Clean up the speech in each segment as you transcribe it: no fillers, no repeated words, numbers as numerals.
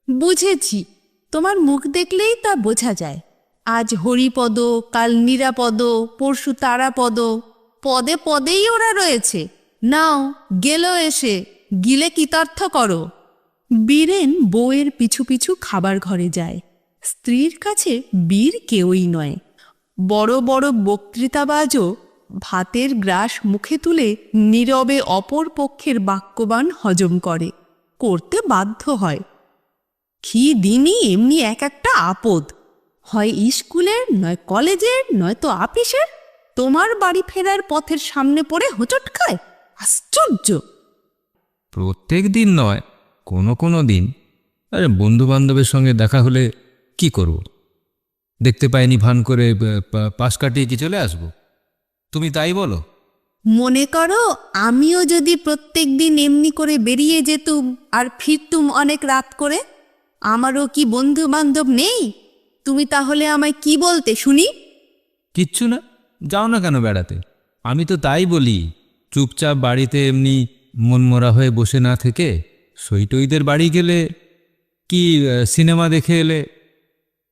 বুঝেছি, তোমার মুখ দেখলেই তা বোঝা যায়। আজ হরিপদ, কাল নিরাপদ, পরশু তারাপদ, পদে পদেই ওরা রয়েছে। নাও গেল এসে, গিলে কৃতার্থ করো। বীরেন বউয়ের পিছু পিছু খাবার ঘরে যায়। স্ত্রীর কাছে বীর কেউই নয়। বড় বড় বক্তৃতাবাজও ভাতের গ্রাস মুখে তুলে নীরবে অপর পক্ষের বাক্যবান হজম করতে বাধ্য হয়। কি দিনই এমনি এক একটা আপদ, হয় স্কুলের, নয় কলেজের, নয়তো আপিসের। তোমার বাড়ি ফেরার পথের সামনে পড়ে হোঁচট খায়। আশ্চর্য! প্রত্যেক দিন নয়, কোনো কোনো দিন। আরে বন্ধু বান্ধবের সঙ্গে দেখা হলে কি করব? দেখতে পাইনি ভান করে পাশ কাটিয়ে কি চলে আসবো? তুমি তাই বলো। মনে করো আমিও যদি প্রত্যেক দিন এমনি করে বেরিয়ে যেতুম আর ফিরতুম অনেক রাত করে, আমারও কি বন্ধু বান্ধব নেই? তুমি তাহলে আমায় কি বলতে শুনি? কিচ্ছু না, যাও না কেন বেড়াতে? আমি তো তাই বলি, চুপচাপ বাড়িতে এমনি মনমরা হয়ে বসে না থেকে সইটইদের বাড়ি গেলে কি সিনেমা দেখে এলে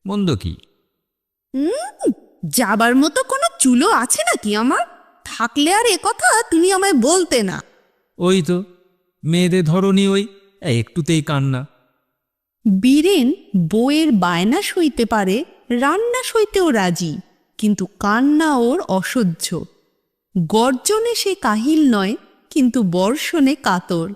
মন্দ কি? যাবার মতো কোনো চুলো আছে নাকি আমার? থাকলে আর এ কথা তুমি আমায় বলতে না। ওই তো মেয়েদের ধরনই ওই, একটুতেই কান্না। বীরেন বউয়ের বায়না সইতে পারে, রান্না সইতেও রাজি, কিন্তু কান্না ওর অসহ্য। গর্জনে সে কাহিল নয়, কিন্তু বর্ষণে কাতর।